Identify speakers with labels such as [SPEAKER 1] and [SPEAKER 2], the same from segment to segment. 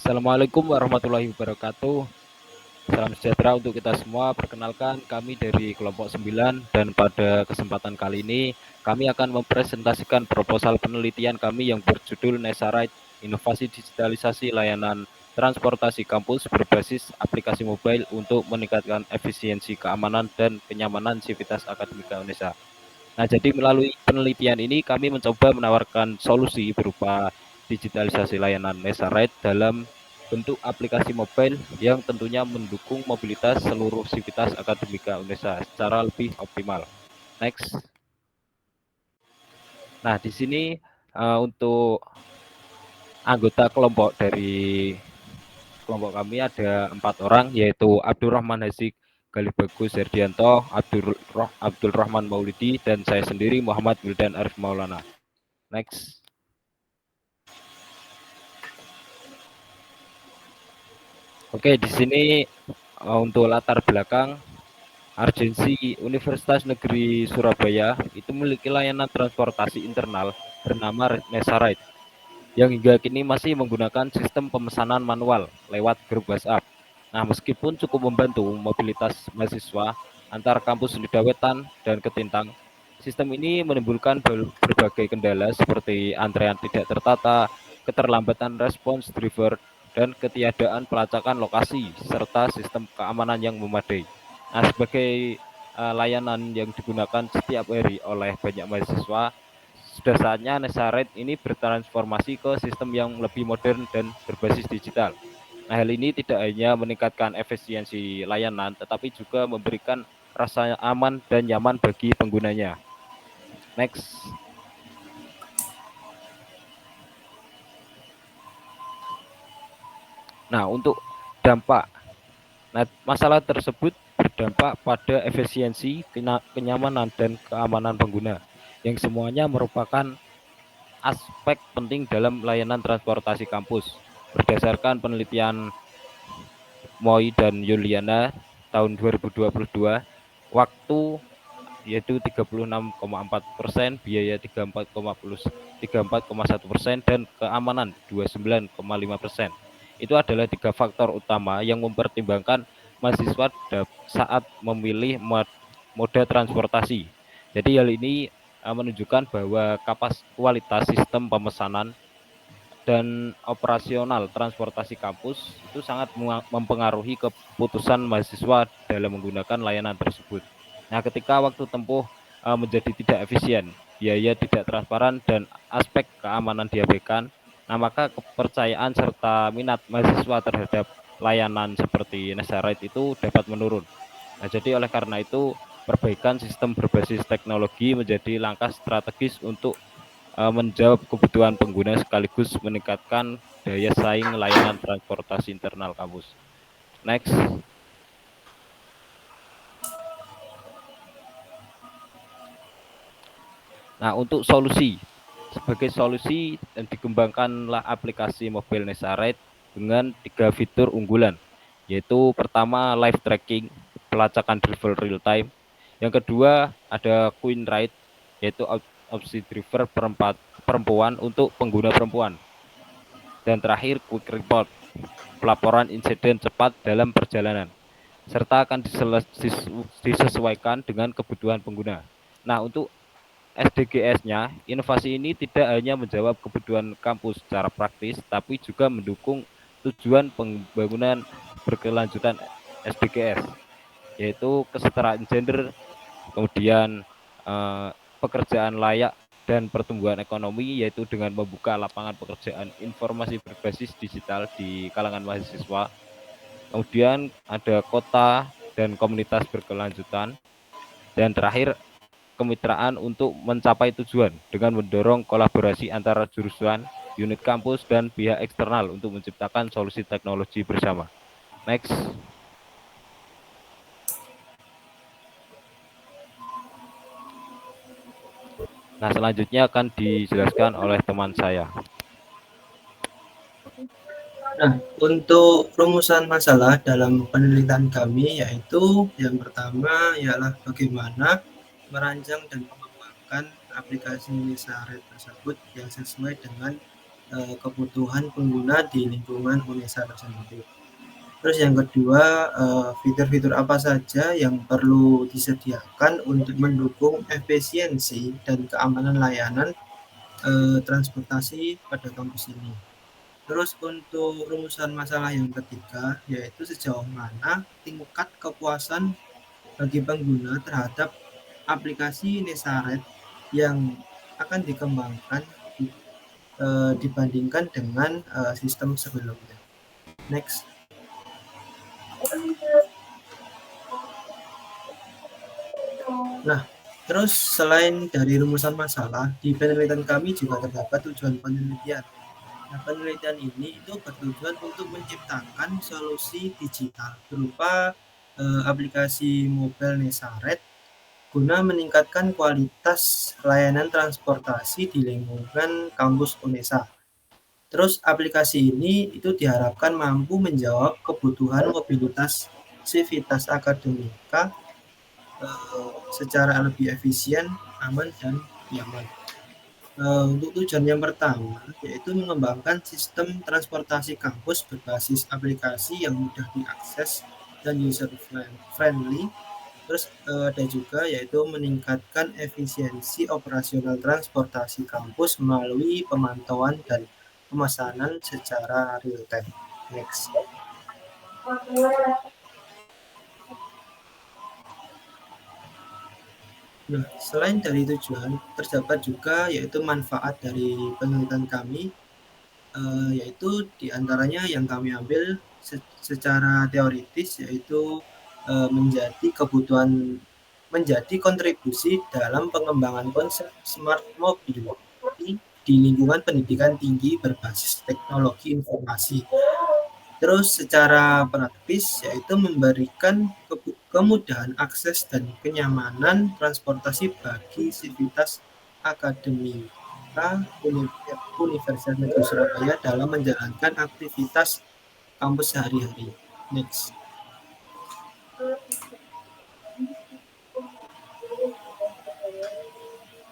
[SPEAKER 1] Assalamualaikum warahmatullahi wabarakatuh. Salam sejahtera untuk kita semua. Perkenalkan kami dari kelompok 9 dan pada kesempatan kali ini kami akan mempresentasikan proposal penelitian kami yang berjudul Nesarite Inovasi Digitalisasi Layanan Transportasi Kampus berbasis aplikasi mobile untuk meningkatkan efisiensi keamanan dan kenyamanan sivitas akademika Unesa. Nah, jadi melalui penelitian ini kami mencoba menawarkan solusi berupa digitalisasi layanan Nesarite dalam bentuk aplikasi mobile yang tentunya mendukung mobilitas seluruh sivitas akademika Unesa secara lebih optimal. Next. Nah, di sini untuk anggota kelompok dari kelompok kami ada 4 orang, yaitu Abdurrahman Hasik Galibagus Herdianto, Abdul Rahman Maulidi, dan saya sendiri Muhammad Wildan Arif Maulana. Next. Oke, di sini untuk latar belakang, Argensi Universitas Negeri Surabaya itu memiliki layanan transportasi internal bernama Nesarite yang hingga kini masih menggunakan sistem pemesanan manual lewat grup WhatsApp. Nah, meskipun cukup membantu mobilitas mahasiswa antar kampus Lidawetan dan Ketintang, sistem ini menimbulkan berbagai kendala seperti antrean tidak tertata, keterlambatan respons driver, dan ketiadaan pelacakan lokasi serta sistem keamanan yang memadai. Nah, sebagai layanan yang digunakan setiap hari oleh banyak mahasiswa, sudah saatnya Nesarite ini bertransformasi ke sistem yang lebih modern dan berbasis digital. Nah, hal ini tidak hanya meningkatkan efisiensi layanan, tetapi juga memberikan rasa aman dan nyaman bagi penggunanya. Next. Nah, untuk dampak, masalah tersebut berdampak pada efisiensi, kenyamanan, dan keamanan pengguna, yang semuanya merupakan aspek penting dalam layanan transportasi kampus. Berdasarkan penelitian Moi dan Yuliana tahun 2022, waktu yaitu 36,4%, biaya 34,1%, dan keamanan 29,5%. Itu adalah 3 faktor utama yang mempertimbangkan mahasiswa saat memilih moda transportasi. Jadi hal ini menunjukkan bahwa kualitas sistem pemesanan dan operasional transportasi kampus itu sangat mempengaruhi keputusan mahasiswa dalam menggunakan layanan tersebut. Nah, ketika waktu tempuh menjadi tidak efisien, biaya tidak transparan, dan aspek keamanan diabaikan, nah maka kepercayaan serta minat mahasiswa terhadap layanan seperti Nesarite itu dapat menurun. Nah, jadi oleh karena itu perbaikan sistem berbasis teknologi menjadi langkah strategis untuk menjawab kebutuhan pengguna sekaligus meningkatkan daya saing layanan transportasi internal kampus. Next. Nah, untuk sebagai solusi dan dikembangkanlah aplikasi mobile Nesarite dengan 3 fitur unggulan, yaitu pertama live tracking, pelacakan driver real time. Yang kedua ada Queen Ride, yaitu opsi driver perempuan untuk pengguna perempuan. Dan terakhir quick report, pelaporan insiden cepat dalam perjalanan, serta akan disesuaikan dengan kebutuhan pengguna. Nah, untuk SDGs-nya, inovasi ini tidak hanya menjawab kebutuhan kampus secara praktis, tapi juga mendukung tujuan pembangunan berkelanjutan SDGs, yaitu kesetaraan gender, kemudian pekerjaan layak, dan pertumbuhan ekonomi, yaitu dengan membuka lapangan pekerjaan informasi berbasis digital di kalangan mahasiswa. Kemudian ada kota dan komunitas berkelanjutan. Dan terakhir, kemitraan untuk mencapai tujuan dengan mendorong kolaborasi antara jurusan, unit kampus, dan pihak eksternal untuk menciptakan solusi teknologi bersama. Next. Nah, selanjutnya akan dijelaskan oleh teman saya.
[SPEAKER 2] Nah, untuk rumusan masalah dalam penelitian kami yaitu yang pertama ialah bagaimana merancang dan mengembangkan aplikasi Nesarite tersebut yang sesuai dengan kebutuhan pengguna di lingkungan UNESA tersebut. Terus yang kedua, fitur-fitur apa saja yang perlu disediakan untuk mendukung efisiensi dan keamanan layanan transportasi pada kampus ini. Terus untuk rumusan masalah yang ketiga, yaitu sejauh mana tingkat kepuasan bagi pengguna terhadap aplikasi Nesaret yang akan dikembangkan dibandingkan dengan sistem sebelumnya. Next. Nah, terus selain dari rumusan masalah, di penelitian kami juga terdapat tujuan penelitian. Nah, penelitian ini itu bertujuan untuk menciptakan solusi digital berupa aplikasi mobile Nesaret guna meningkatkan kualitas layanan transportasi di lingkungan kampus UNESA. Terus aplikasi ini itu diharapkan mampu menjawab kebutuhan mobilitas sivitas akademika secara lebih efisien, aman, dan nyaman. Untuk tujuan yang pertama, yaitu mengembangkan sistem transportasi kampus berbasis aplikasi yang mudah diakses dan user friendly. Terus ada juga yaitu meningkatkan efisiensi operasional transportasi kampus melalui pemantauan dan pemesanan secara real time. Next. Nah, selain dari tujuan, terdapat juga yaitu manfaat dari penelitian kami, yaitu diantaranya yang kami ambil secara teoritis, yaitu menjadi kontribusi dalam pengembangan konsep smart mobility di lingkungan pendidikan tinggi berbasis teknologi informasi. Terus secara praktis yaitu memberikan kemudahan akses dan kenyamanan transportasi bagi sivitas akademika Universitas Negeri Surabaya dalam menjalankan aktivitas kampus sehari-hari. Next.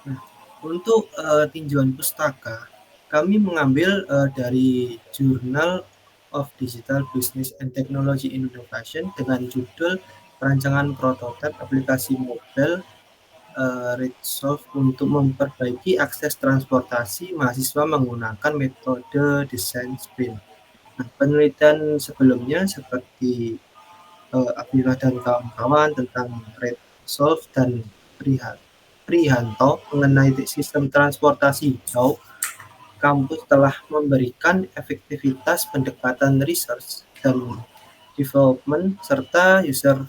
[SPEAKER 2] Nah, untuk tinjauan pustaka, kami mengambil dari Journal of Digital Business and Technology Innovation dengan judul perancangan prototipe aplikasi mobile Resolve untuk memperbaiki akses transportasi mahasiswa menggunakan metode desain sprint. Nah, penelitian sebelumnya seperti Abdillah dan kawan-kawan tentang Resolve dan Prihanto mengenai sistem transportasi jauh, kampus telah memberikan efektivitas pendekatan research dan development serta user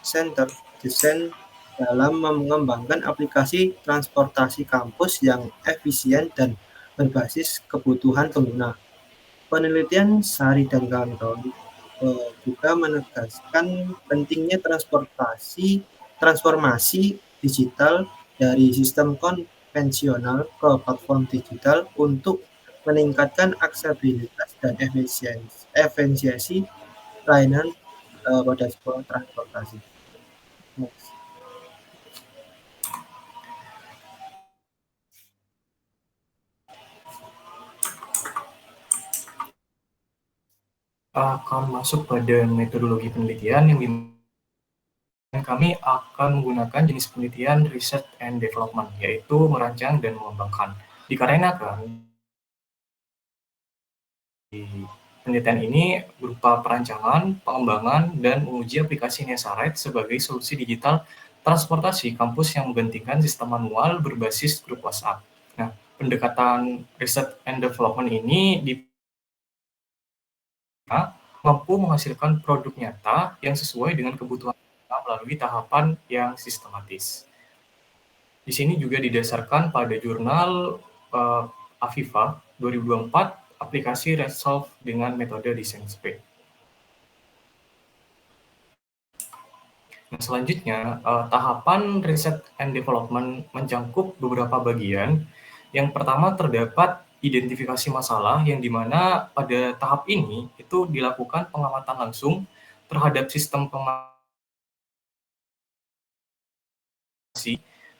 [SPEAKER 2] center design dalam mengembangkan aplikasi transportasi kampus yang efisien dan berbasis kebutuhan pengguna. Penelitian Sari dan kawan-kawan juga menegaskan pentingnya transformasi digital dari sistem konvensional ke platform digital untuk meningkatkan aksesibilitas dan efisiensi layanan pada sebuah transportasi. Next.
[SPEAKER 3] Akan masuk pada metodologi penelitian yang kami akan menggunakan jenis penelitian research and development, yaitu merancang dan mengembangkan. Dikarenakan penelitian ini berupa perancangan, pengembangan, dan menguji aplikasi Nesaret sebagai solusi digital transportasi kampus yang menggantikan sistem manual berbasis grup WhatsApp. Nah, pendekatan research and development ini mampu menghasilkan produk nyata yang sesuai dengan kebutuhan melalui tahapan yang sistematis. Di sini juga didasarkan pada jurnal Afifa 2024, aplikasi Resolve dengan metode desain sprint. Nah, selanjutnya, tahapan research and development mencakup beberapa bagian. Yang pertama terdapat identifikasi masalah yang dimana pada tahap ini itu dilakukan pengamatan langsung terhadap sistem pemantauan.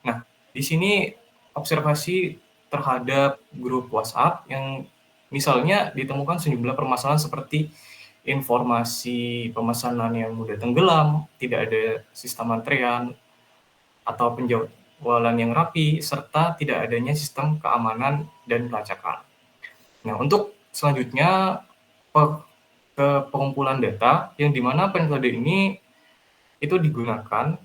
[SPEAKER 3] Nah, di sini observasi terhadap grup WhatsApp yang Misalnya ditemukan sejumlah permasalahan seperti informasi pemesanan yang mudah tenggelam, tidak ada sistem antrean, atau penjualan yang rapi, serta tidak adanya sistem keamanan dan pelacakan. Nah, untuk selanjutnya ke pengumpulan data, yang dimana metode ini itu digunakan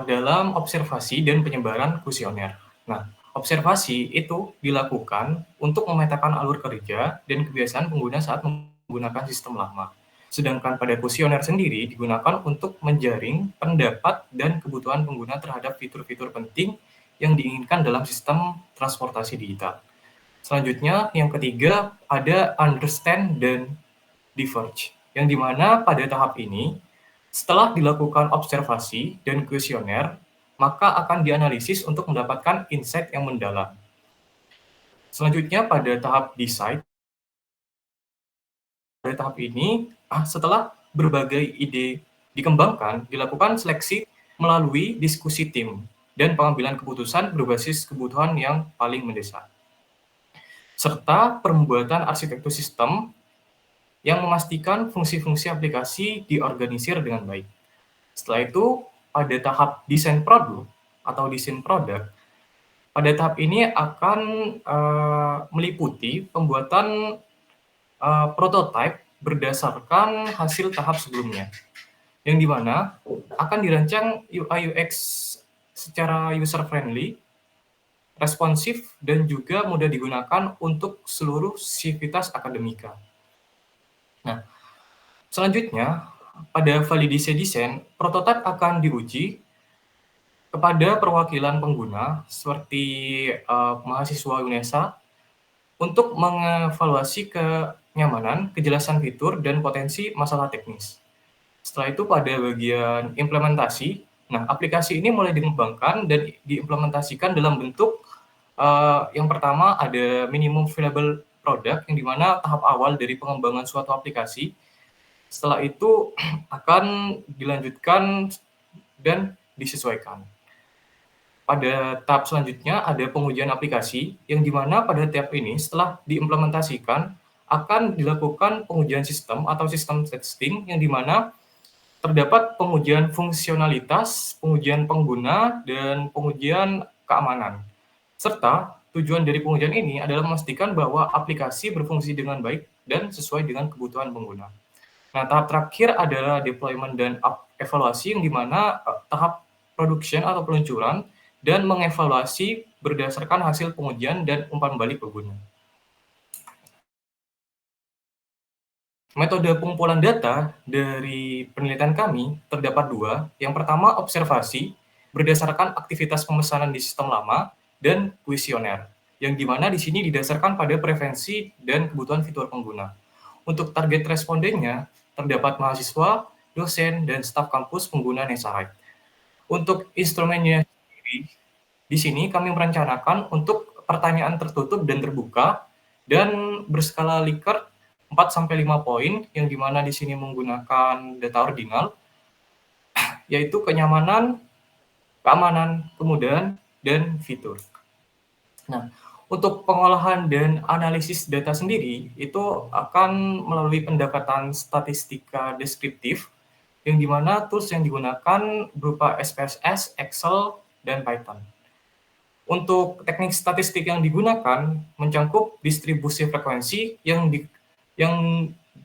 [SPEAKER 3] dalam observasi dan penyebaran kuesioner. Nah, observasi itu dilakukan untuk memetakan alur kerja dan kebiasaan pengguna saat menggunakan sistem lama. Sedangkan pada kuesioner sendiri digunakan untuk menjaring pendapat dan kebutuhan pengguna terhadap fitur-fitur penting yang diinginkan dalam sistem transportasi digital. Selanjutnya, yang ketiga ada understand dan diverge, yang dimana pada tahap ini setelah dilakukan observasi dan kuesioner, maka akan dianalisis untuk mendapatkan insight yang mendalam. Selanjutnya pada tahap decide, pada tahap ini setelah berbagai ide dikembangkan, dilakukan seleksi melalui diskusi tim dan pengambilan keputusan berbasis kebutuhan yang paling mendesak, serta pembuatan arsitektur sistem yang memastikan fungsi-fungsi aplikasi diorganisir dengan baik. Setelah itu, pada tahap desain produk atau desain produk, pada tahap ini akan meliputi pembuatan prototipe berdasarkan hasil tahap sebelumnya, yang dimana akan dirancang UI UX secara user friendly, responsif, dan juga mudah digunakan untuk seluruh sivitas akademika. Nah, selanjutnya pada validasi desain, prototipe akan diuji kepada perwakilan pengguna seperti mahasiswa UNESA untuk mengevaluasi kenyamanan, kejelasan fitur, dan potensi masalah teknis. Setelah itu pada bagian implementasi, nah aplikasi ini mulai dikembangkan dan diimplementasikan dalam bentuk yang pertama ada minimum viable product, yang dimana tahap awal dari pengembangan suatu aplikasi. Setelah itu akan dilanjutkan dan disesuaikan. Pada tahap selanjutnya ada pengujian aplikasi, yang dimana pada tahap ini setelah diimplementasikan akan dilakukan pengujian sistem atau sistem testing, yang dimana terdapat pengujian fungsionalitas, pengujian pengguna, dan pengujian keamanan. Serta tujuan dari pengujian ini adalah memastikan bahwa aplikasi berfungsi dengan baik dan sesuai dengan kebutuhan pengguna. Nah, tahap terakhir adalah deployment dan evaluasi, yang dimana tahap production atau peluncuran dan mengevaluasi berdasarkan hasil pengujian dan umpan balik pengguna. Metode pengumpulan data dari penelitian kami terdapat dua. Yang pertama, observasi berdasarkan aktivitas pemesanan di sistem lama, dan kuesioner, yang dimana di sini didasarkan pada preferensi dan kebutuhan fitur pengguna. Untuk target respondennya, terdapat mahasiswa, dosen, dan staf kampus pengguna Nesarite. Untuk instrumennya sendiri, di sini kami merencanakan untuk pertanyaan tertutup dan terbuka, dan berskala Likert 4-5 poin, yang dimana di sini menggunakan data ordinal, yaitu kenyamanan, keamanan, kemudahan, dan fitur. Nah, untuk pengolahan dan analisis data sendiri, itu akan melalui pendekatan statistika deskriptif, yang dimana tools yang digunakan berupa SPSS, Excel, dan Python. Untuk teknik statistik yang digunakan mencangkup distribusi frekuensi yang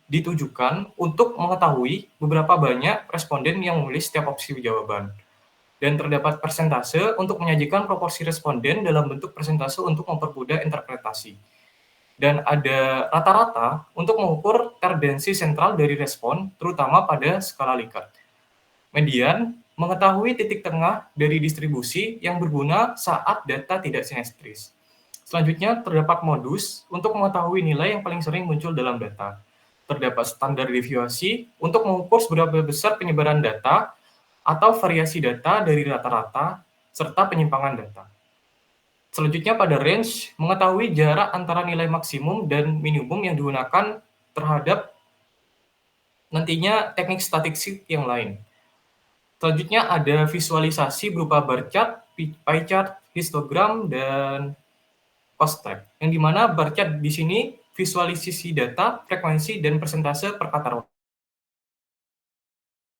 [SPEAKER 3] ditujukan untuk mengetahui beberapa banyak responden yang menulis setiap opsi jawaban. Dan terdapat persentase untuk menyajikan proporsi responden dalam bentuk persentase untuk mempermudah interpretasi. Dan ada rata-rata untuk mengukur tendensi sentral dari respon, terutama pada skala Likert. Median mengetahui titik tengah dari distribusi yang berguna saat data tidak simetris. Selanjutnya, terdapat modus untuk mengetahui nilai yang paling sering muncul dalam data. Terdapat standar deviasi untuk mengukur seberapa besar penyebaran data atau variasi data dari rata-rata, serta penyimpangan data. Selanjutnya pada range, mengetahui jarak antara nilai maksimum dan minimum yang digunakan terhadap nantinya teknik statistik yang lain. Selanjutnya ada visualisasi berupa bar chart, pie chart, histogram, dan cost track, yang dimana bar chart di sini visualisasi data, frekuensi, dan persentase per kata roti.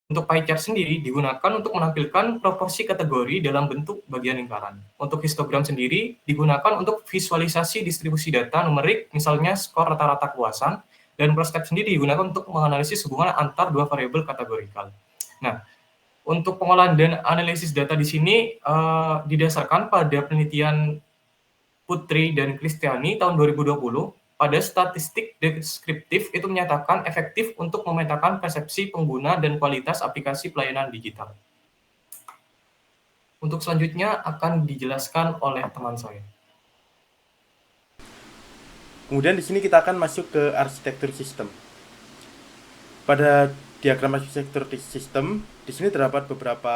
[SPEAKER 3] Untuk pie chart sendiri digunakan untuk menampilkan proporsi kategori dalam bentuk bagian lingkaran. Untuk histogram sendiri digunakan untuk visualisasi distribusi data numerik, misalnya skor rata-rata kepuasan, dan prospek sendiri digunakan untuk menganalisis hubungan antar dua variabel kategorikal. Nah, untuk pengolahan dan analisis data di sini didasarkan pada penelitian Putri dan Kristiani tahun 2020, pada statistik deskriptif itu menyatakan efektif untuk memetakan persepsi pengguna dan kualitas aplikasi pelayanan digital. Untuk selanjutnya akan dijelaskan oleh teman saya.
[SPEAKER 4] Kemudian di sini kita akan masuk ke arsitektur sistem. Pada diagram arsitektur sistem, di sini terdapat beberapa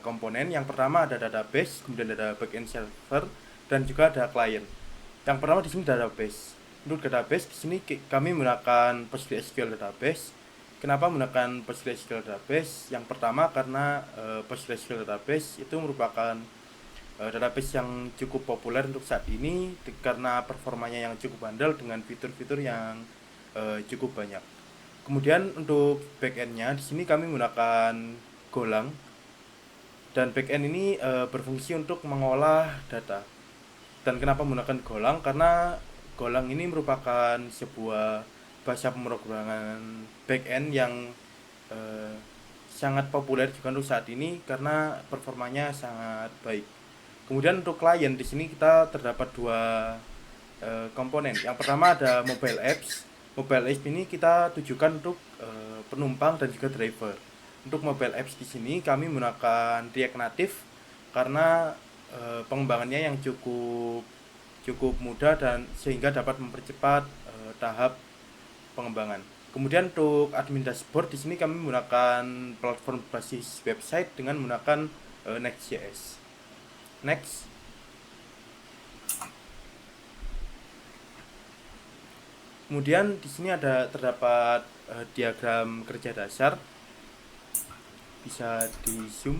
[SPEAKER 4] komponen. Yang pertama ada database, kemudian ada backend server, dan juga ada client. Yang pertama di sini database. Untuk database di sini kami menggunakan PostgreSQL database. Kenapa menggunakan PostgreSQL database? Yang pertama karena PostgreSQL database itu merupakan database yang cukup populer untuk saat ini karena performanya yang cukup handal dengan fitur-fitur yang cukup banyak. Kemudian untuk backend-nya di sini kami menggunakan Golang, dan backend ini berfungsi untuk mengolah data. Dan kenapa menggunakan Golang? Karena Golang ini merupakan sebuah bahasa pemrograman backend yang sangat populer juga untuk saat ini karena performanya sangat baik. Kemudian untuk klien di sini kita terdapat dua komponen. Yang pertama ada mobile apps. Mobile apps ini kita tujukan untuk penumpang dan juga driver. Untuk mobile apps di sini kami menggunakan React Native karena pengembangannya yang cukup mudah dan sehingga dapat mempercepat tahap pengembangan. Kemudian untuk admin dashboard di sini kami menggunakan platform basis website dengan menggunakan Next.js. Next. Kemudian di sini terdapat diagram kerja dasar. Bisa di zoom.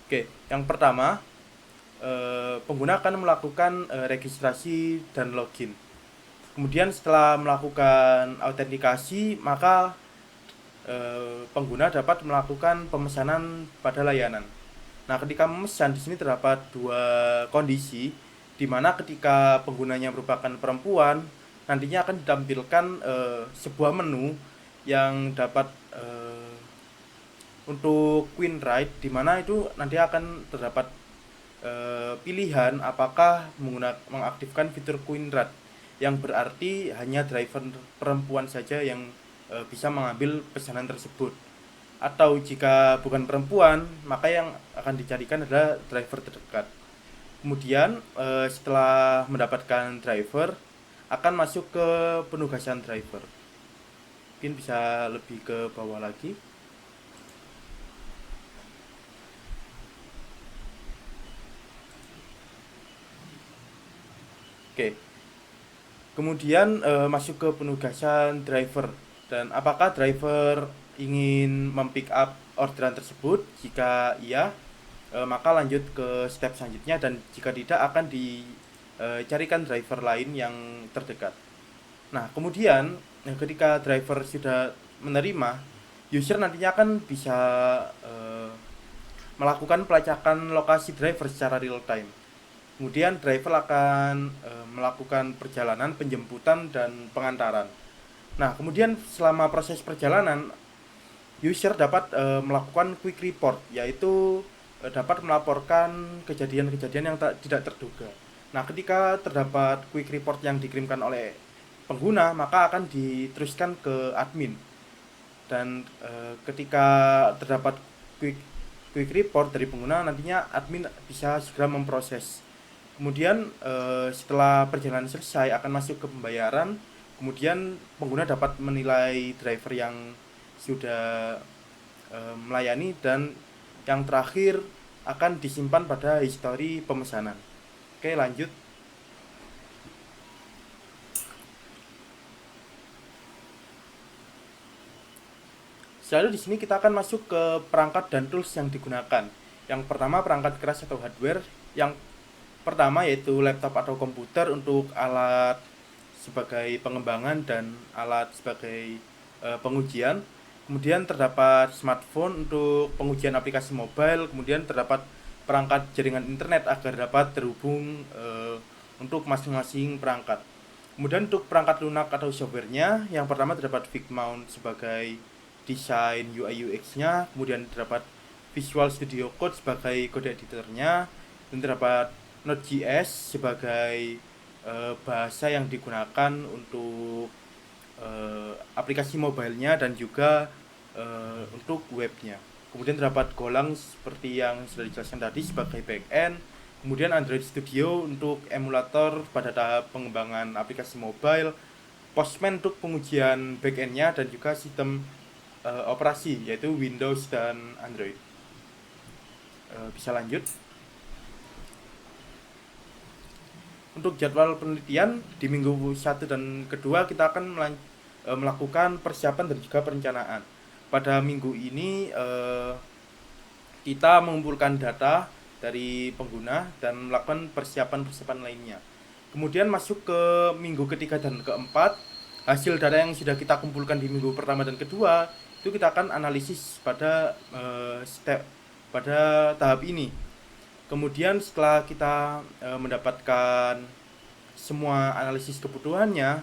[SPEAKER 4] Oke, yang pertama pengguna akan melakukan registrasi dan login. Kemudian setelah melakukan autentikasi, maka pengguna dapat melakukan pemesanan pada layanan. Nah, ketika memesan di sini terdapat dua kondisi, di mana ketika penggunanya merupakan perempuan, nantinya akan ditampilkan sebuah menu yang dapat untuk Queen Ride, di mana itu nanti akan terdapat pilihan apakah mengaktifkan fitur Queen Ride, yang berarti hanya driver perempuan saja yang bisa mengambil pesanan tersebut. Atau jika bukan perempuan, maka yang akan dicarikan adalah driver terdekat. Kemudian setelah mendapatkan driver, akan masuk ke penugasan driver. Mungkin bisa lebih ke bawah lagi. Oke. Kemudian masuk ke penugasan driver, dan apakah driver ingin mempick up orderan tersebut? Jika iya, maka lanjut ke step selanjutnya, dan jika tidak akan dicarikan driver lain yang terdekat. Nah, kemudian ketika driver sudah menerima, user nantinya akan bisa melakukan pelacakan lokasi driver secara real time. Kemudian driver akan melakukan perjalanan, penjemputan, dan pengantaran. Nah, kemudian selama proses perjalanan, user dapat melakukan quick report, yaitu dapat melaporkan kejadian-kejadian yang tidak terduga. Nah, ketika terdapat quick report yang dikirimkan oleh pengguna, maka akan diteruskan ke admin. Dan ketika terdapat quick report dari pengguna, nantinya admin bisa segera memproses. Kemudian setelah perjalanan selesai akan masuk ke pembayaran. Kemudian pengguna dapat menilai driver yang sudah melayani, dan yang terakhir akan disimpan pada histori pemesanan. Oke, lanjut. Selalu di sini kita akan masuk ke perangkat dan tools yang digunakan. Yang pertama perangkat keras atau hardware. Yang pertama yaitu laptop atau komputer untuk alat sebagai pengembangan dan alat sebagai pengujian. Kemudian terdapat smartphone untuk pengujian aplikasi mobile. Kemudian terdapat perangkat jaringan internet agar dapat terhubung untuk masing-masing perangkat. Kemudian untuk perangkat lunak atau softwarenya, yang pertama terdapat Figmount sebagai desain UI UX-nya, kemudian terdapat Visual Studio Code sebagai kode editornya, dan terdapat Node.js sebagai bahasa yang digunakan untuk aplikasi mobilenya dan juga untuk webnya. Kemudian terdapat Golang seperti yang sudah dijelaskan tadi sebagai backend. Kemudian Android Studio untuk emulator pada tahap pengembangan aplikasi mobile, Postman untuk pengujian backendnya, dan juga sistem operasi yaitu Windows dan Android. Bisa lanjut. Untuk jadwal penelitian di minggu 1 dan kedua kita akan melakukan persiapan dan juga perencanaan. Pada minggu ini kita mengumpulkan data dari pengguna dan melakukan persiapan-persiapan lainnya. Kemudian masuk ke minggu ketiga dan keempat, hasil data yang sudah kita kumpulkan di minggu pertama dan kedua itu kita akan analisis pada tahap ini. Kemudian setelah kita mendapatkan semua analisis kebutuhannya,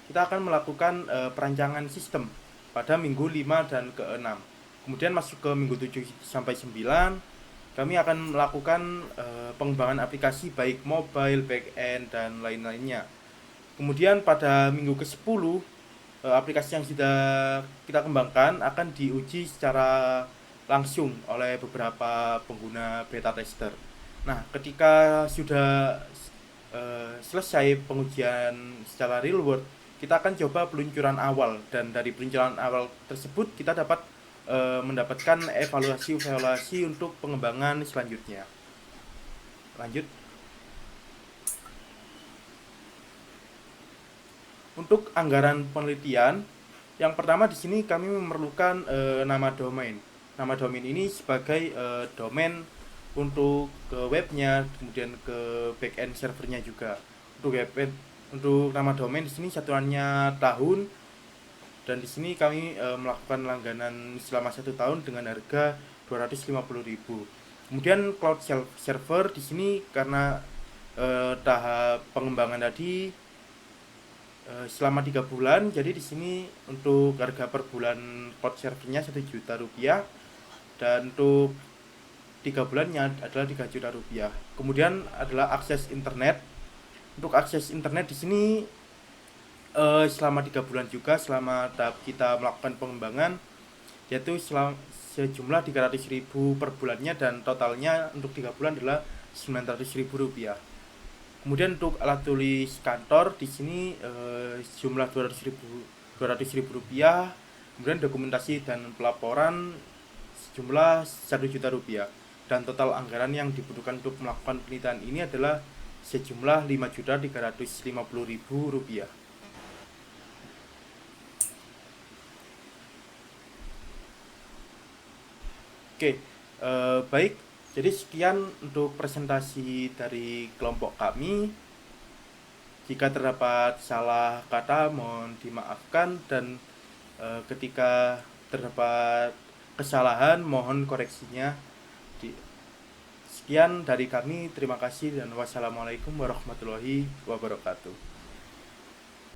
[SPEAKER 4] kita akan melakukan perancangan sistem pada minggu 5 dan ke-6. Kemudian masuk ke minggu 7 sampai 9, kami akan melakukan pengembangan aplikasi baik mobile, back-end, dan lain-lainnya. Kemudian pada minggu ke-10, aplikasi yang sudah kita kembangkan akan diuji secara langsung oleh beberapa pengguna beta tester. Nah, ketika sudah selesai pengujian secara real world, kita akan coba peluncuran awal, dan dari peluncuran awal tersebut kita dapat mendapatkan evaluasi untuk pengembangan selanjutnya. Lanjut. Untuk anggaran penelitian, yang pertama di sini kami memerlukan nama domain. Nama domain ini sebagai domain untuk ke webnya, kemudian ke backend servernya juga. Untuk nama domain di sini satuannya tahun, dan di sini kami melakukan langganan selama 1 tahun dengan harga 250.000. Kemudian cloud server di sini karena tahap pengembangan tadi selama 3 bulan, jadi di sini untuk harga per bulan cloud servernya 1 juta rupiah, dan untuk 3 bulannya adalah 3 juta rupiah. Kemudian adalah akses internet. Untuk akses internet di sini selama 3 bulan juga selama tahap kita melakukan pengembangan, yaitu sejumlah 300.000 per bulannya, dan totalnya untuk 3 bulan adalah 900.000 rupiah. Kemudian untuk alat tulis kantor di sini sejumlah 200.000 rupiah. Kemudian dokumentasi dan pelaporan sejumlah 1 juta rupiah, dan total anggaran yang dibutuhkan untuk melakukan penelitian ini adalah sejumlah 5.350.000 rupiah. Oke, baik. Jadi sekian untuk presentasi dari kelompok kami. Jika terdapat salah kata mohon dimaafkan, dan ketika terdapat kesalahan mohon koreksinya. Sekian dari kami, terima kasih dan wassalamualaikum warahmatullahi wabarakatuh.